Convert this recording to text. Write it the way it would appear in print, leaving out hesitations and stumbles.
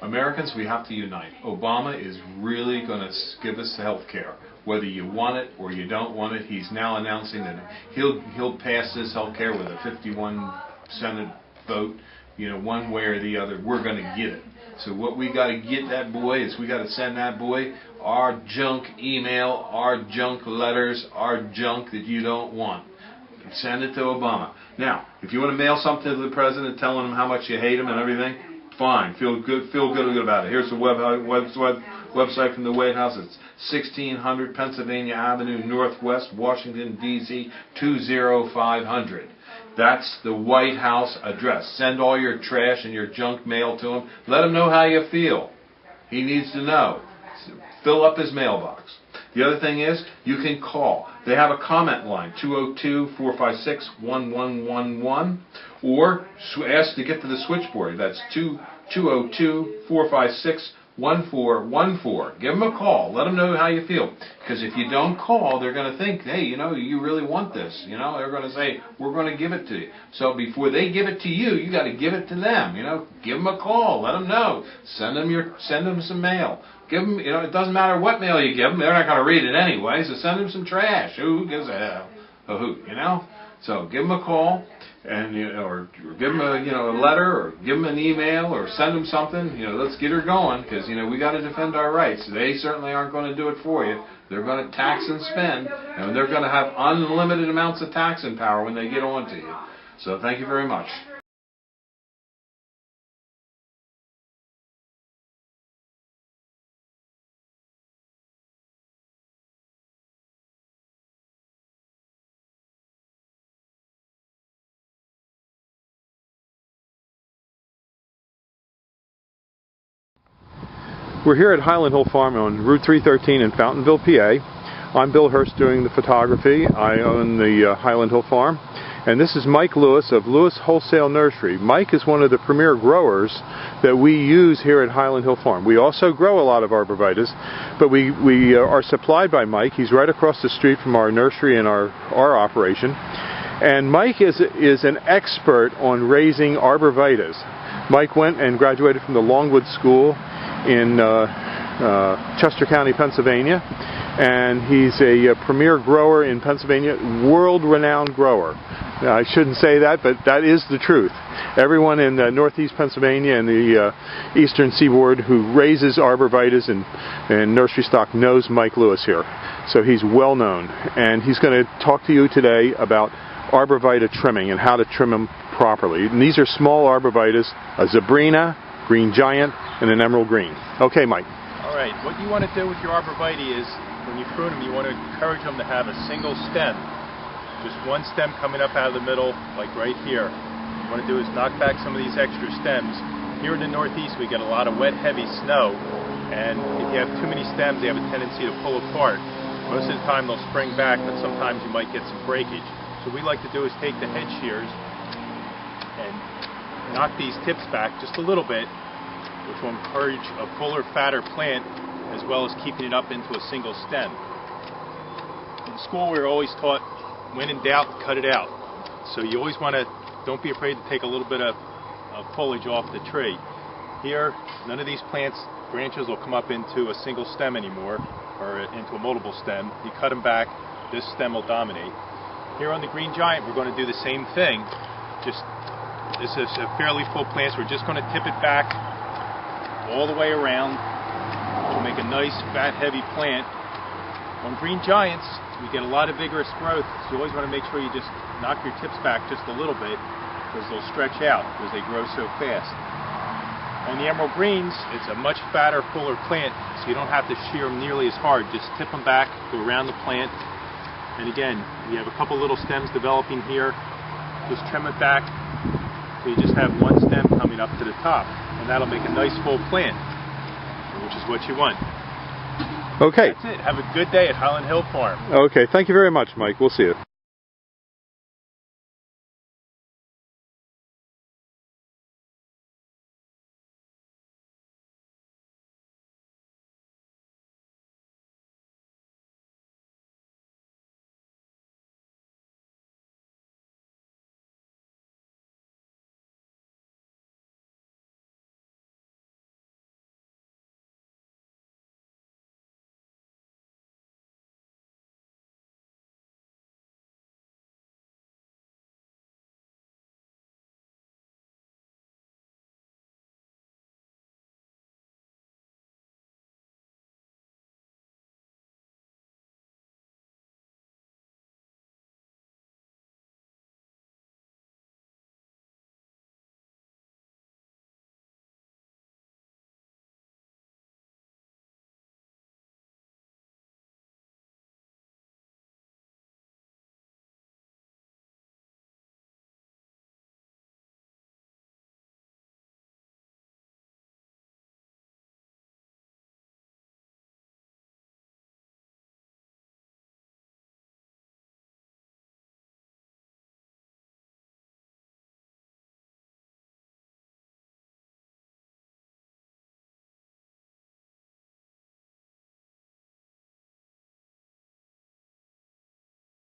Americans, we have to unite. Obama is really going to give us the health care. Whether you want it or you don't want it, he's now announcing that he'll pass this health care with a 51 Senate vote. You know, one way or the other, we're going to get it. So what we got to get that boy is we got to send that boy our junk email, our junk letters, our junk that you don't want. Send it to Obama. Now, if you want to mail something to the president telling him how much you hate him and everything, fine. Feel good about it. Here's the website from the White House. It's 1600 Pennsylvania Avenue Northwest, Washington, D.C. 20500. That's the White House address. Send all your trash and your junk mail to him. Let him know how you feel. He needs to know. Fill up his mailbox. The other thing is, you can call. They have a comment line, 202-456-1111, or ask to get to the switchboard. That's 202-456-1414. Give them a call. Let them know how you feel. Because if you don't call, they're going to think, hey, you know, you really want this. You know, they're going to say, we're going to give it to you. So before they give it to you, you got to give it to them. You know, give them a call. Let them know. Send them some mail. Give them, you know, it doesn't matter what mail you give them. They're not going to read it anyway. So send them some trash. Who gives a hoot, you know? So give them a call, and or give them a a letter, or give them an email, or send them something. You know, let's get her going, because we got to defend our rights. They certainly aren't going to do it for you. They're going to tax and spend, and they're going to have unlimited amounts of taxing power when they get on to you. So thank you very much. We're here at Highland Hill Farm on Route 313 in Fountainville, PA. I'm Bill Hurst doing the photography. I own the Highland Hill Farm. And this is Mike Lewis of Lewis Wholesale Nursery. Mike is one of the premier growers that we use here at Highland Hill Farm. We also grow a lot of arborvitaes, but we are supplied by Mike. He's right across the street from our nursery and our operation. And Mike is an expert on raising arborvitaes. Mike went and graduated from the Longwood School in Chester County, Pennsylvania, and he's a premier grower in Pennsylvania, world-renowned grower. Now, I shouldn't say that, but that is the truth. Everyone in northeast Pennsylvania and the eastern seaboard who raises arborvitaes and nursery stock knows Mike Lewis here. So he's well known, and he's going to talk to you today about arborvitae trimming and how to trim them properly. And these are small arborvitaes, a Zebrina, green giant, and an emerald green. Okay, Mike. All right, what you want to do with your arborvitae is, when you prune them, you want to encourage them to have a single stem. Just one stem coming up out of the middle, like right here. What you want to do is knock back some of these extra stems. Here in the Northeast, we get a lot of wet, heavy snow, and if you have too many stems, they have a tendency to pull apart. Most of the time, they'll spring back, but sometimes you might get some breakage. So what we like to do is take the head shears and knock these tips back just a little bit, which will encourage a fuller, fatter plant, as well as keeping it up into a single stem. In school, we were always taught, when in doubt, cut it out. So you always want to, don't be afraid to take a little bit of foliage off the tree. Here, none of these plants, branches will come up into a single stem anymore, or into a multiple stem. You cut them back, this stem will dominate. Here on the green giant, we're going to do the same thing. This is a fairly full plant, so we're just going to tip it back all the way around to make a nice, fat, heavy plant. On green giants, we get a lot of vigorous growth, so you always want to make sure you just knock your tips back just a little bit, because they'll stretch out because they grow so fast. On the emerald greens, it's a much fatter, fuller plant, so you don't have to shear them nearly as hard. Just tip them back, go around the plant, and again, you have a couple little stems developing here. Just trim it back, so you just have one stem coming up to the top, and that'll make a nice full plant, which is what you want. Okay. That's it. Have a good day at Highland Hill Farm. Okay, thank you very much, Mike. We'll see you.